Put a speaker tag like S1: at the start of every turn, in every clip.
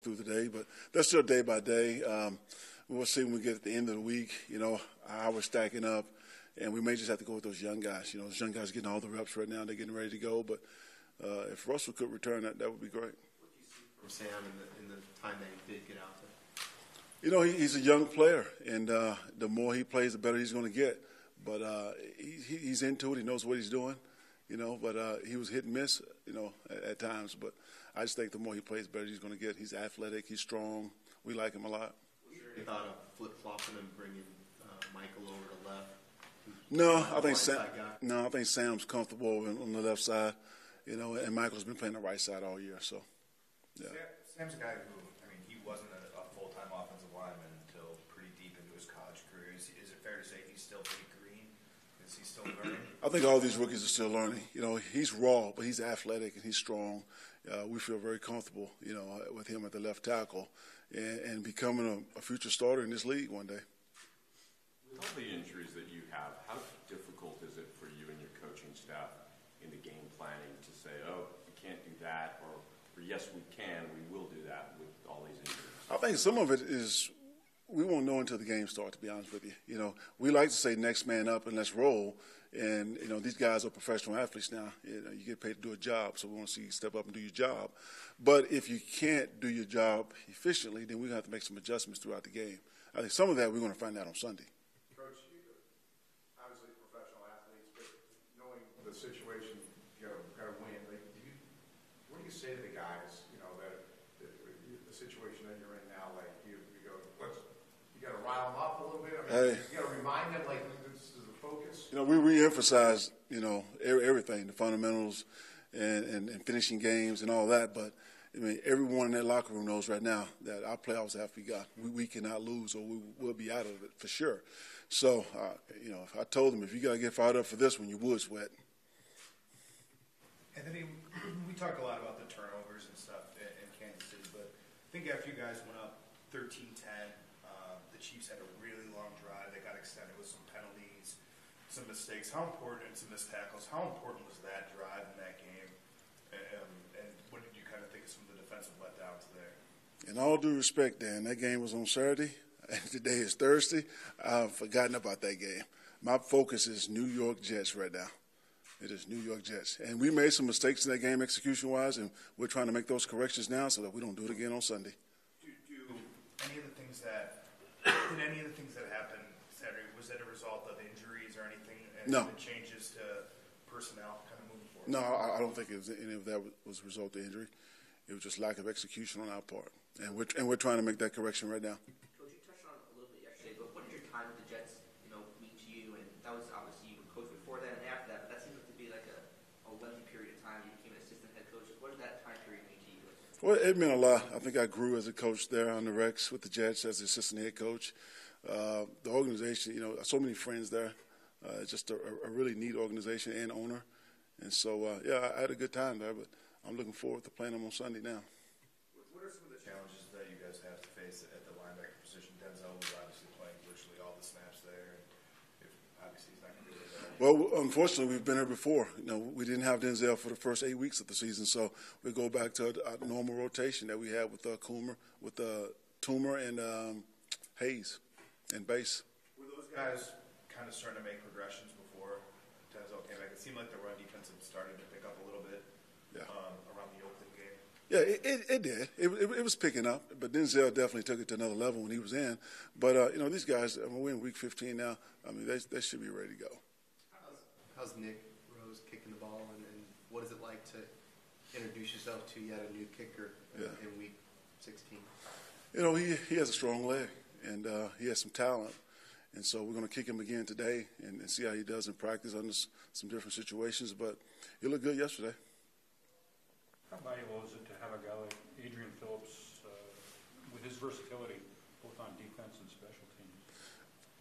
S1: through the day, but that's still day by day. We'll see when we get at the end of the week, how we're stacking up, and we may just have to go with those young guys. Those young guys are getting all the reps right now. They're getting ready to go, but if Russell could return, that would be great.
S2: What do you see from Sam in the time that he did get out there?
S1: He's a young player, and the more he plays, the better he's going to get. But he's into it. He knows what he's doing, but he was hit and miss, at times. But I just think the more he plays, the better he's going to get. He's athletic. He's strong. We like him a lot.
S2: Was there any thought of flip-flopping and bringing Michael over to left?
S1: No, I think Sam's comfortable on the left side, and Michael's been playing the right side all year. So, yeah.
S3: Sam's a guy who, he wasn't a full-time offensive lineman until pretty deep into his college career. Is it fair to say he's still pretty green? Is he still learning?
S1: I think all these rookies are still learning. He's raw, but he's athletic and he's strong. We feel very comfortable, with him at the left tackle and becoming a future starter in this league one day.
S4: With all the injuries that you have, how difficult is it for you and your coaching staff in the game planning to say, oh, we can't do that, or yes, we can, we will do that with all these injuries?
S1: I think some of it is we won't know until the game starts, to be honest with you. We like to say next man up and let's roll. And, these guys are professional athletes now. You get paid to do a job, so we want to see you step up and do your job. But if you can't do your job efficiently, then we're going to have to make some adjustments throughout the game. I think some of that we're going to find out on Sunday.
S5: Coach, obviously professional athletes, but knowing the situation, you got to win. What do you say to the guys, that the situation that you're in now, you go, you got to rile them up a little bit? You got to remind them, this is the focus.
S1: We re-emphasize, everything, the fundamentals and finishing games and all that. But, everyone in that locker room knows right now that our playoffs have begun. We cannot lose or we will be out of it for sure. So, I told them, if you got to get fired up for this one, you would sweat.
S3: Anthony, we talk a lot about the turnovers and stuff in Kansas City, but I think after you guys went up 13-10, the Chiefs had a really long drive. They got extended with some penalties, some mistakes. How important, and some missed tackles, how important was that drive in that game? And what did you kind of think of some of the defensive letdowns there?
S1: In all due respect, Dan, that game was on Saturday, and today is Thursday. I've forgotten about that game. My focus is New York Jets right now. It is New York Jets. And we made some mistakes in that game execution-wise, and we're trying to make those corrections now so that we don't do it again on Sunday.
S3: Any of the things that happened Saturday, was that a result of injuries or anything? And
S1: No.
S3: The changes to personnel kind of moving forward?
S1: No, I don't think any of that was a result of injury. It was just lack of execution on our part. And we're trying to make that correction right now.
S6: Coach, you touched on it a little bit yesterday, but what did your time with the Jets, mean to you? And that was obviously you were coach before that and after that, but that seems to be like a lengthy period of time. You became an assistant head coach. What did that time period mean to you?
S1: Well, it meant a lot. I think I grew as a coach there on the Rex with the Jets as the assistant head coach. The organization, so many friends there. Just a really neat organization and owner. And so, I had a good time there, but I'm looking forward to playing them on Sunday now.
S3: What are some of the challenges that you guys have to face at the linebacker position? Denzel was obviously playing virtually all the snaps there, and obviously he's not going to be able to.
S1: Well, unfortunately, we've been here before. We didn't have Denzel for the first 8 weeks of the season, so we go back to our normal rotation that we had with Toomer and Hayes and Bass.
S3: Were those guys kind of starting to make progressions before Denzel came back? It seemed like the run defense had started to pick up a little bit around the Oakland game.
S1: Yeah, it did. It was picking up, but Denzel definitely took it to another level when he was in. But, these guys, we're in week 15 now. They should be ready to go.
S2: How's Nick Rose kicking the ball, and what is it like to introduce yourself to yet a new kicker in week 16?
S1: He has a strong leg, and he has some talent. And so we're going to kick him again today and see how he does in practice under some different situations. But he looked good yesterday.
S7: How valuable is it to have a guy like Adrian Phillips with his versatility, both on defense and special teams?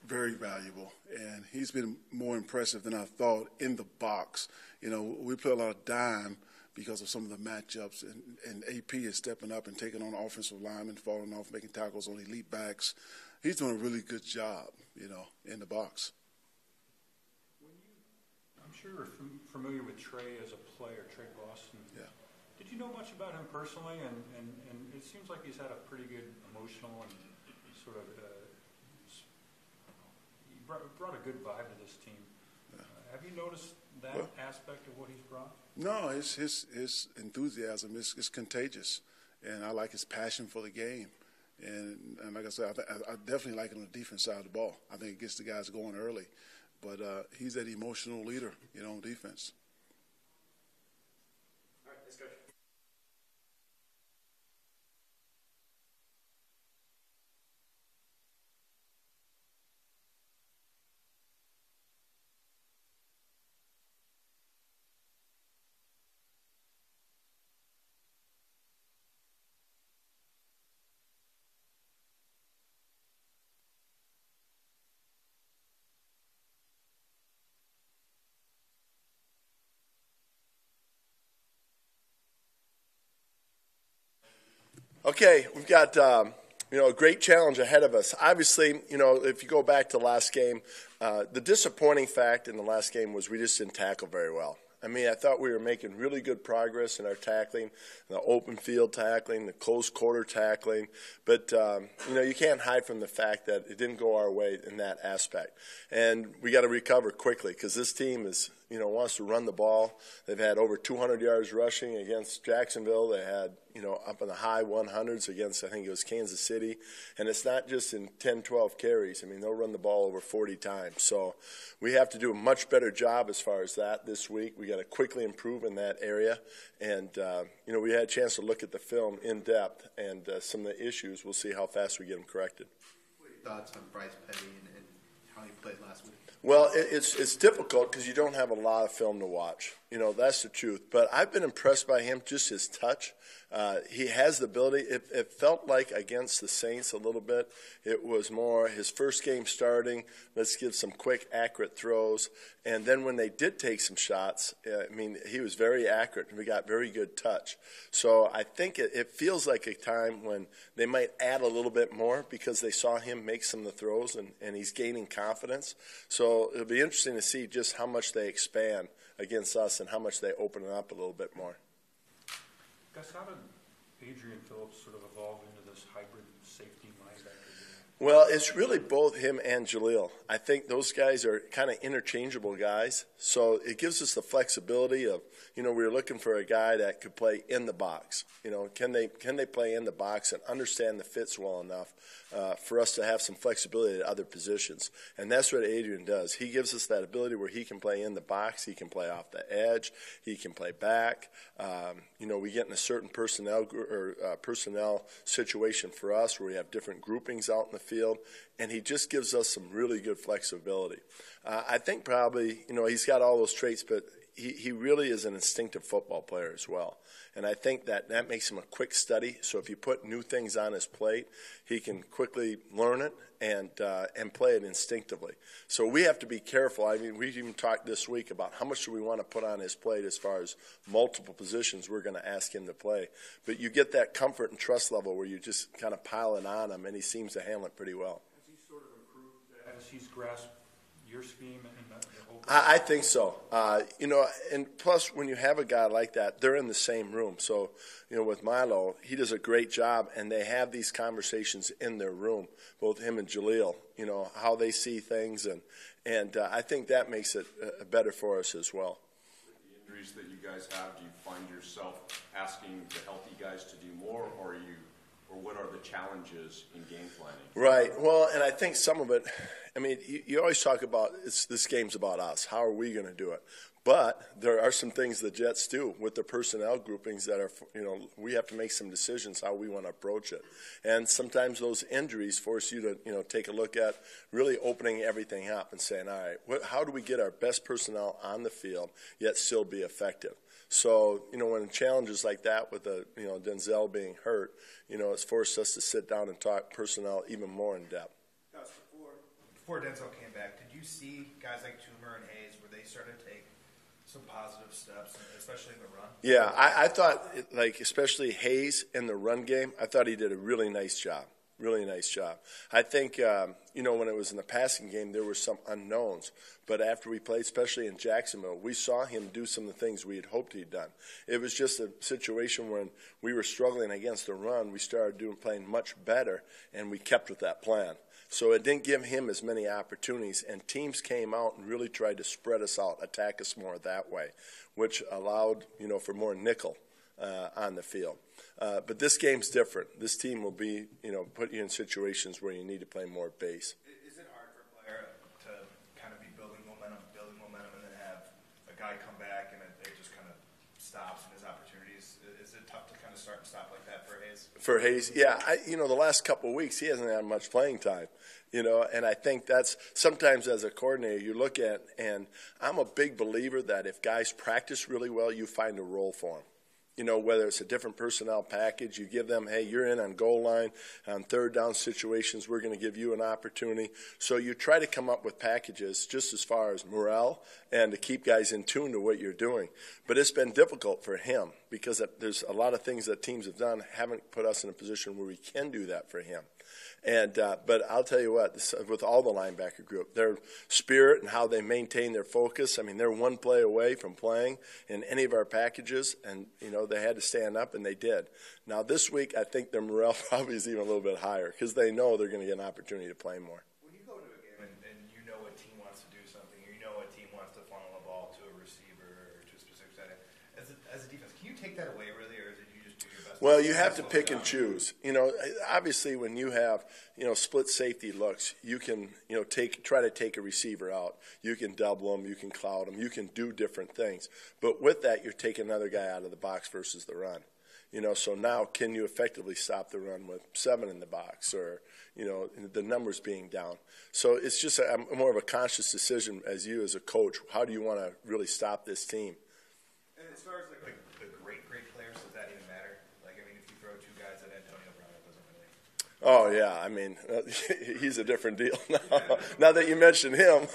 S1: Very valuable. And he's been more impressive than I thought in the box. We play a lot of dime because of some of the matchups. And AP is stepping up and taking on offensive linemen, falling off, making tackles on elite backs. He's doing a really good job, in the box.
S7: I'm sure you're familiar with Trey as a player, Trey Boston.
S1: Yeah.
S7: Did you know much about him personally? And it seems like he's had a pretty good emotional and sort of he brought a good vibe to this team. Have you noticed that aspect of what he's brought?
S1: No, his enthusiasm is contagious, and I like his passion for the game. And like I said, I definitely like him on the defense side of the ball. I think it gets the guys going early. But he's that emotional leader, on defense.
S2: All right, let's go.
S8: Okay, we've got a great challenge ahead of us. Obviously, if you go back to last game, the disappointing fact in the last game was we just didn't tackle very well. I mean, I thought we were making really good progress in our tackling, the open field tackling, the close quarter tackling. But, you can't hide from the fact that it didn't go our way in that aspect. And we got to recover quickly because this team is, wants to run the ball. They've had over 200 yards rushing against Jacksonville. They had, up in the high 100s against, I think it was Kansas City. And it's not just in 10, 12 carries. I mean, they'll run the ball over 40 times. So we have to do a much better job as far as that this week. We got to quickly improve in that area. And, we had a chance to look at the film in depth and some of the issues. We'll see how fast we get them corrected.
S2: What are your thoughts on Bryce Petty and how he played last week?
S8: Well, it's difficult because you don't have a lot of film to watch. That's the truth. But I've been impressed by him, just his touch. He has the ability. It felt like against the Saints a little bit. It was more his first game starting, let's give some quick, accurate throws. And then when they did take some shots, he was very accurate, and we got very good touch. So I think it feels like a time when they might add a little bit more because they saw him make some of the throws, and he's gaining confidence. So it'll be interesting to see just how much they expand against us and how much they open it up a little bit more.
S7: Gus, how did Adrian Phillips sort of evolve into this hybrid safety linebacker?
S8: Well, it's really both him and Jaleel. I think those guys are kind of interchangeable guys. So it gives us the flexibility of, we were looking for a guy that could play in the box. Can they play in the box and understand the fits well enough for us to have some flexibility at other positions? And that's what Adrian does. He gives us that ability where he can play in the box, he can play off the edge, he can play back. We get in a certain personnel situation for us where we have different groupings out in the field, and he just gives us some really good flexibility. I think probably, he's got all those traits, but he really is an instinctive football player as well. And I think that makes him a quick study. So if you put new things on his plate, he can quickly learn it and play it instinctively. So we have to be careful. I mean, we even talked this week about how much do we want to put on his plate as far as multiple positions we're going to ask him to play. But you get that comfort and trust level where you just kind of pile it on him, and he seems to handle it pretty well.
S7: Has he sort of improved as he's grasped your scheme and the whole?
S8: I think so. And plus when you have a guy like that, they're in the same room. So, with Milo, he does a great job, and they have these conversations in their room, both him and Jaleel, how they see things. And I think that makes it better for us as well.
S4: With the injuries that you guys have, do you find yourself asking the healthy guys to do more, or what are the challenges in game planning?
S8: Right. Well, and I think some of it, you always talk about this game's about us. How are we going to do it? But there are some things the Jets do with the personnel groupings that are, we have to make some decisions how we want to approach it. And sometimes those injuries force you to, take a look at really opening everything up and saying, all right, how do we get our best personnel on the field yet still be effective? So, when challenges like that with Denzel being hurt, it's forced us to sit down and talk personnel even more in depth.
S3: Gus, before Denzel came back, did you see guys like Toomer and Hayes where they started to take some positive steps, especially in the run?
S8: Yeah, I thought, especially Hayes in the run game, I thought he did a really nice job. Really nice job. I think, when it was in the passing game, there were some unknowns. But after we played, especially in Jacksonville, we saw him do some of the things we had hoped he'd done. It was just a situation when we were struggling against the run, we started playing much better, and we kept with that plan. So it didn't give him as many opportunities, and teams came out and really tried to spread us out, attack us more that way, which allowed, for more nickel on the field. But this game's different. This team will be, put you in situations where you need to play more base.
S3: Is it hard for a player to kind of be building momentum, and then have a guy come back and it just kind of stops in his opportunities? Is it tough to kind of start and stop like that for Hayes?
S8: For Hayes, yeah. The last couple of weeks, he hasn't had much playing time. And I think that's sometimes as a coordinator you look at, and I'm a big believer that if guys practice really well, you find a role for them. Whether it's a different personnel package, you give them, hey, you're in on goal line, on third down situations, we're going to give you an opportunity. So you try to come up with packages just as far as morale and to keep guys in tune to what you're doing. But it's been difficult for him because there's a lot of things that teams have done haven't put us in a position where we can do that for him. But I'll tell you what, with all the linebacker group, their spirit and how they maintain their focus, they're one play away from playing in any of our packages, and, they had to stand up, and they did. Now, this week, I think their morale probably is even a little bit higher because they know they're going to get an opportunity to play more.
S3: When you go to a game and you know a team wants to do something, or you know a team wants to funnel a ball to a receiver or to a specific setting, as a defense, can you take that away, really, or is it you just do your best?
S8: Well, you have to pick and choose. Obviously, when you have, split safety looks, you can, try to take a receiver out. You can double them. You can cloud them. You can do different things. But with that, you're taking another guy out of the box versus the run. So now can you effectively stop the run with 7 in the box or, the numbers being down? So it's just more of a conscious decision as a coach. How do you want to really stop this team?
S3: And as far as the great players, does that even matter? If you throw 2 guys at Antonio Brown, it doesn't really.
S8: Oh, yeah. He's a different deal now. Now that you mention him.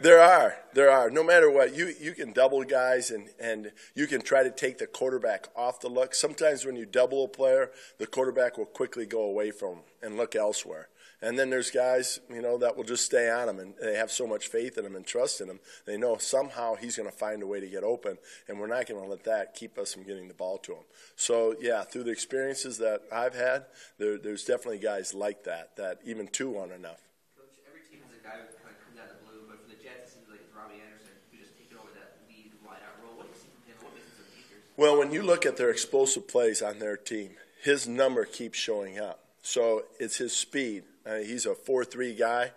S8: There are. No matter what, you can double guys and you can try to take the quarterback off the look. Sometimes when you double a player, the quarterback will quickly go away from him and look elsewhere. And then there's guys, that will just stay on him, and they have so much faith in him and trust in him. They know somehow he's going to find a way to get open, and we're not going to let that keep us from getting the ball to him. So, yeah, through the experiences that I've had, there's definitely guys like that even 2 aren't enough.
S6: Coach, every team has a guy who kind of comes out of the blue, but for the Jets, it seems like it's Robbie Anderson who just taking over that lead wide-out role. What do you see from him? What makes him so dangerous?
S8: Well, when you look at their explosive plays on their team, his number keeps showing up. So it's his speed. He's a 4.3 guy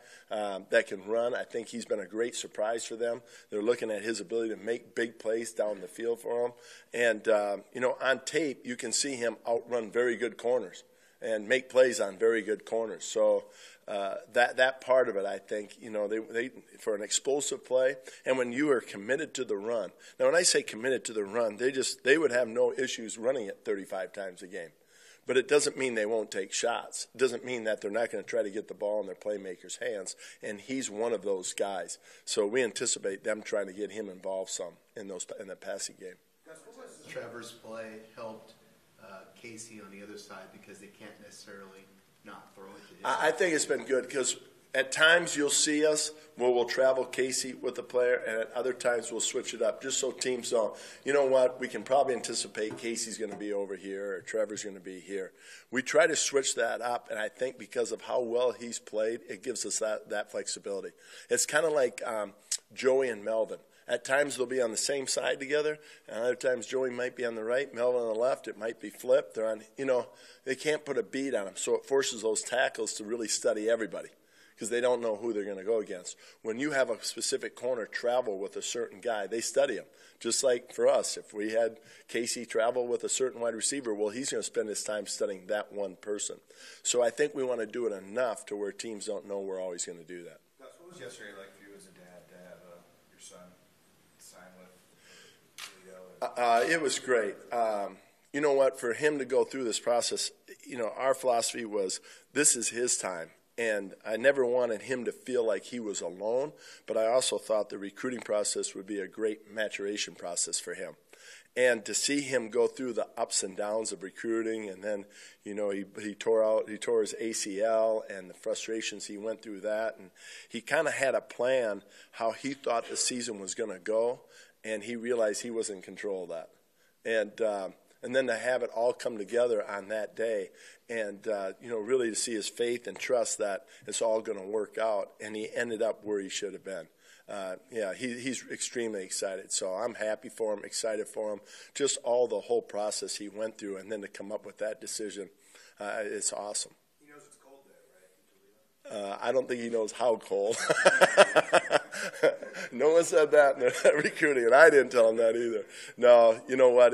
S8: that can run. I think he's been a great surprise for them. They're looking at his ability to make big plays down the field for him. And, on tape, you can see him outrun very good corners and make plays on very good corners. So that part of it, I think, they for an explosive play, and when you are committed to the run. Now, when I say committed to the run, they would have no issues running it 35 times a game. But it doesn't mean they won't take shots. It doesn't mean that they're not going to try to get the ball in their playmakers' hands, and he's one of those guys. So we anticipate them trying to get him involved some in the passing game.
S2: Trevor's play helped Casey on the other side because they can't necessarily not throw it to him?
S8: I think it's been good because at times you'll see us where we'll travel Casey with the player, and at other times we'll switch it up just so teams don't. You know what? We can probably anticipate Casey's going to be over here or Trevor's going to be here. We try to switch that up, and I think because of how well he's played, it gives us that flexibility. It's kind of like Joey and Melvin. At times they'll be on the same side together, and other times Joey might be on the right, Melvin on the left. It might be flipped. They're on, they can't put a beat on them, so it forces those tackles to really study everybody because they don't know who they're going to go against. When you have a specific corner travel with a certain guy, they study him. Just like for us, if we had Casey travel with a certain wide receiver, well, he's going to spend his time studying that one person. So I think we want to do it enough to where teams don't know we're always going to do that.
S3: What was yesterday like for you as a dad to have your son sign with Leo?
S8: It was great. You know what? For him to go through this process, our philosophy was this is his time. And I never wanted him to feel like he was alone, but I also thought the recruiting process would be a great maturation process for him. And to see him go through the ups and downs of recruiting, and then, he tore his ACL and the frustrations he went through that, and he kind of had a plan how he thought the season was going to go, and he realized he was in control of that. And then to have it all come together on that day, and really to see his faith and trust that it's all going to work out, and he ended up where he should have been. He's extremely excited. So I'm happy for him, excited for him. Just the whole process he went through, and then to come up with that decision, it's awesome.
S3: He knows it's cold there, right?
S8: I don't think he knows how cold. No one said that in the recruiting, and I didn't tell him that either. No, you know what?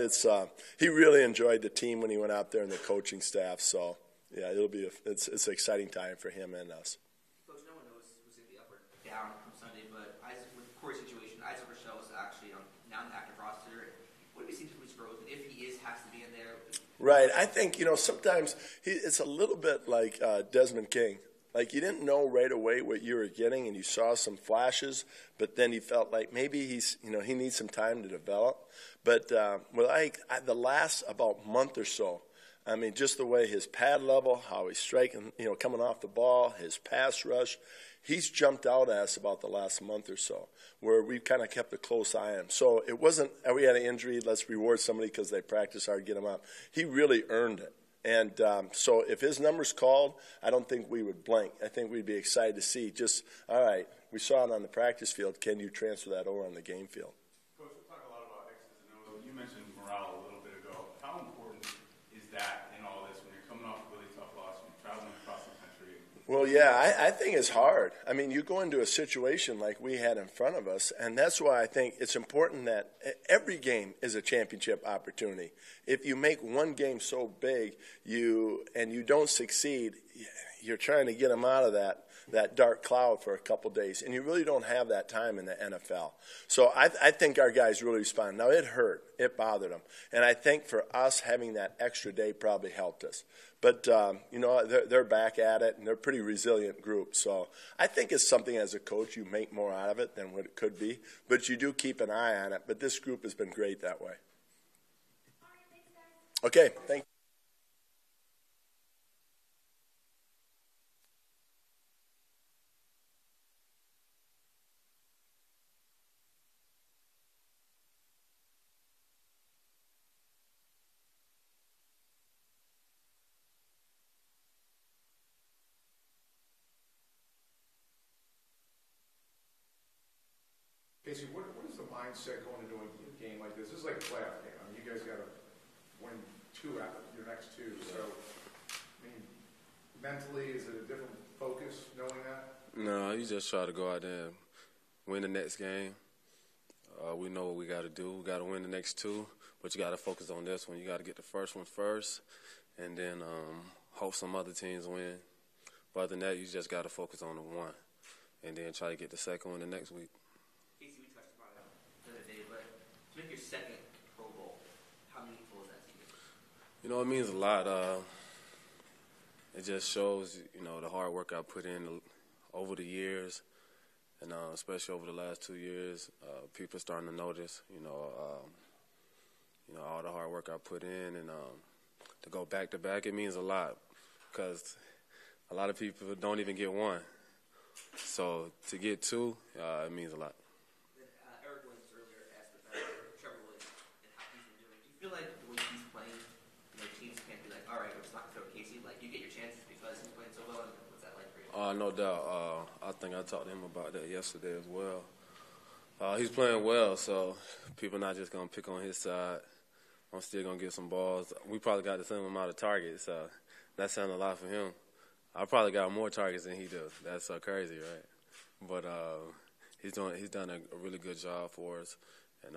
S8: He really enjoyed the team when he went out there and the coaching staff. So yeah, it's an exciting time for him and us.
S6: Coach, no one knows who's going to be up or down from Sunday, but with Corey's situation, Isaac Rochelle is actually now in the active roster. What do we see from his growth? And if he has to be in there?
S8: Right. I think, sometimes it's a little bit like Desmond King. Like, you didn't know right away what you were getting, and you saw some flashes, but then you felt like maybe he needs some time to develop. But the last about month or so, I mean, just the way his pad level, how he's striking, coming off the ball, his pass rush, he's jumped out at us about the last month or so, where we've kind of kept a close eye on him. So it wasn't, we had an injury, let's reward somebody because they practice hard, get him up. He really earned it. And so if his number's called, I don't think we would blink. I think we'd be excited to see just, all right, we saw it on the practice field. Can you transfer that over on the game field?
S9: Coach, we talk a lot about X's and O's. You mentioned morale a little bit ago. How important is that in all this when you're coming off a really tough loss and traveling across the country?
S8: Well, yeah, I think it's hard. I mean, you go into a situation like we had in front of us, and that's why I think it's important that every game is a championship opportunity. If you make one game so big and you don't succeed, you're trying to get them out of that dark cloud for a couple days, and you really don't have that time in the NFL. So I think our guys really responded. Now, it hurt. It bothered them. And I think for us, having that extra day probably helped us. But, they're back at it, and they're a pretty resilient group. So I think it's something as a coach you make more out of it than what it could be. But you do keep an eye on it. But this group has been great that way. Okay, thank you.
S5: Casey, what is the mindset going into a game like this? This is like a playoff game. I mean, you guys got to win 2 out of your next 2. So, I mean, mentally, is it a different focus knowing that?
S10: No, you just try to go out there and win the next game. We know what we got to do. We got to win the next 2, but you got to focus on this one. You got to get the first one first, and then hope some other teams win. But other than that, you just got to focus on the one, and then try to get the second one the next week.
S6: Casey, we touched about it the other day, but to make your second Pro Bowl, how meaningful is that to you?
S10: It means a lot. It just shows, the hard work I put in over the years, and especially over the last 2 years. People are starting to notice, all the hard work I put in, and to go back to back, it means a lot because a lot of people don't even get one. So to get 2, it means a lot.
S6: Eric Williams earlier asked about Trevor Williams and how he's been doing. Do you feel like the way he's playing, teams can't be like, all right, we're just not going to throw Casey? Like, you get your chances because he's playing so well, and what's that like for you?
S10: No doubt. I think I talked to him about that yesterday as well. He's playing well, so people not just going to pick on his side. I'm still going to get some balls. We probably got the same amount of targets, so that sounded a lot for him. I probably got more targets than he does. That's crazy, right? But he's done a really good job for us, and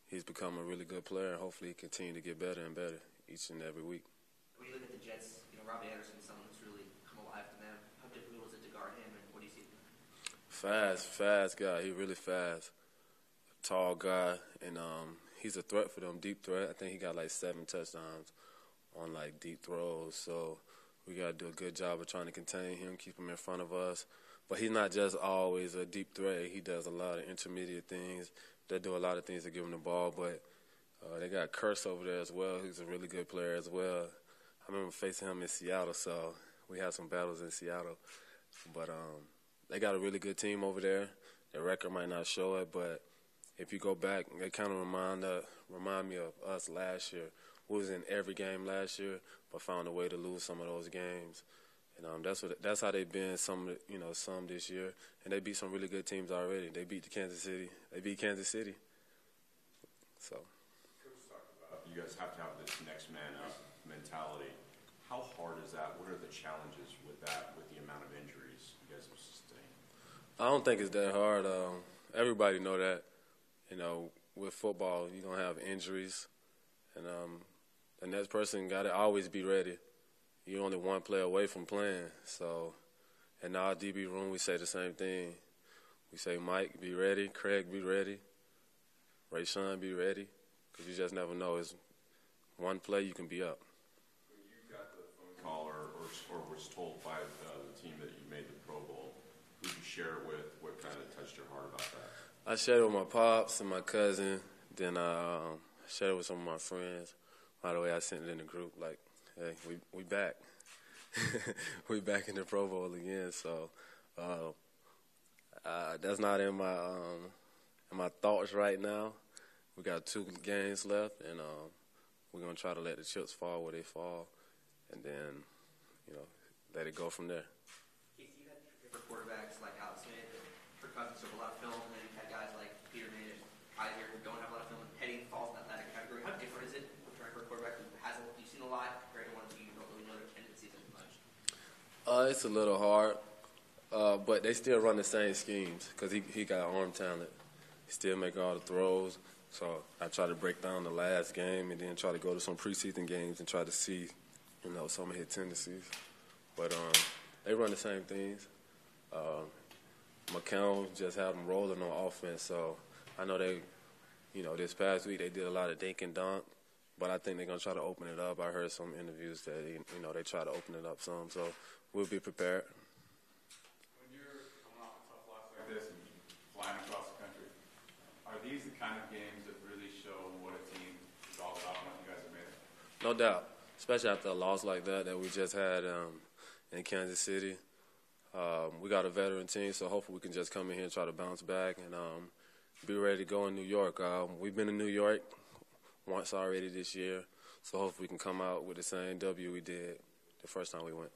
S10: he's become a really good player, and hopefully he continue to get better and better each and every week.
S6: When you look at the Jets, Robbie Anderson, someone who's really come alive to them. How difficult was it to guard him, and what do you see?
S10: Fast guy. He really fast. Tall guy, and he's a threat for them, deep threat. I think he got like 7 touchdowns on like deep throws, so we got to do a good job of trying to contain him, keep him in front of us. But he's not just always a deep threat. He does a lot of intermediate things. They do a lot of things to give him the ball. But They got Curse over there as well, who's a really good player as well. I remember facing him in Seattle, so we had some battles in Seattle. But they got a really good team over there. Their record might not show it, but if you go back, they kind of remind me of us last year. We was in every game last year, but found a way to lose some of those games. And that's how they've been some this year. And they beat some really good teams already. They beat Kansas City. They beat Kansas City. So.
S4: You guys have to have this next man up mentality. How hard is that? What are the challenges with that, with the amount of injuries you guys have sustained?
S10: I don't think it's that hard. Everybody know that. With football, you're going to have injuries. And the next person got to always be ready. You're only one play away from playing. So in our DB room, we say the same thing. We say, Mike, be ready. Craig, be ready. Rayshawn, be ready. Because you just never know. It's one play, you can be up.
S4: When you got the phone call or was told by the team that you made the Pro Bowl, who did you share it with? What kind of touched your heart about that?
S10: I shared it with my pops and my cousin. Then I shared it with some of my friends. By the way, I sent it in the group like, hey, we back. We back in the Pro Bowl again. So that's not in my thoughts right now. We got 2 games left, and we're going to try to let the chips fall where they fall, and then, let it go from there.
S6: Casey, you had different quarterbacks like Alex Smith and Kirk Cousins have a lot of film, and then you've had guys like Peterman and Kaiser who don't have a lot of film, and Petty falls in that category. How different is it trying for a quarterback who hasn't you've seen a lot compared to ones who you don't really know their tendencies as much?
S10: It's a little hard, but they still run the same schemes because he got arm talent. He still make all the throws. So I try to break down the last game and then try to go to some preseason games and try to see, some of his tendencies. But they run the same things. McCown just had them rolling on offense. So I know they, this past week they did a lot of dink and dunk, but I think they're going to try to open it up. I heard some interviews that, they try to open it up some. So we'll be prepared.
S9: When you're coming off a tough loss like this and flying across the country, are these the kind of games that really show what a team is all about when you guys have made it?
S10: No doubt, especially after a loss like that we just had in Kansas City. We got a veteran team, so hopefully we can just come in here and try to bounce back and be ready to go in New York. We've been in New York once already this year, so hopefully we can come out with the same W we did the first time we went.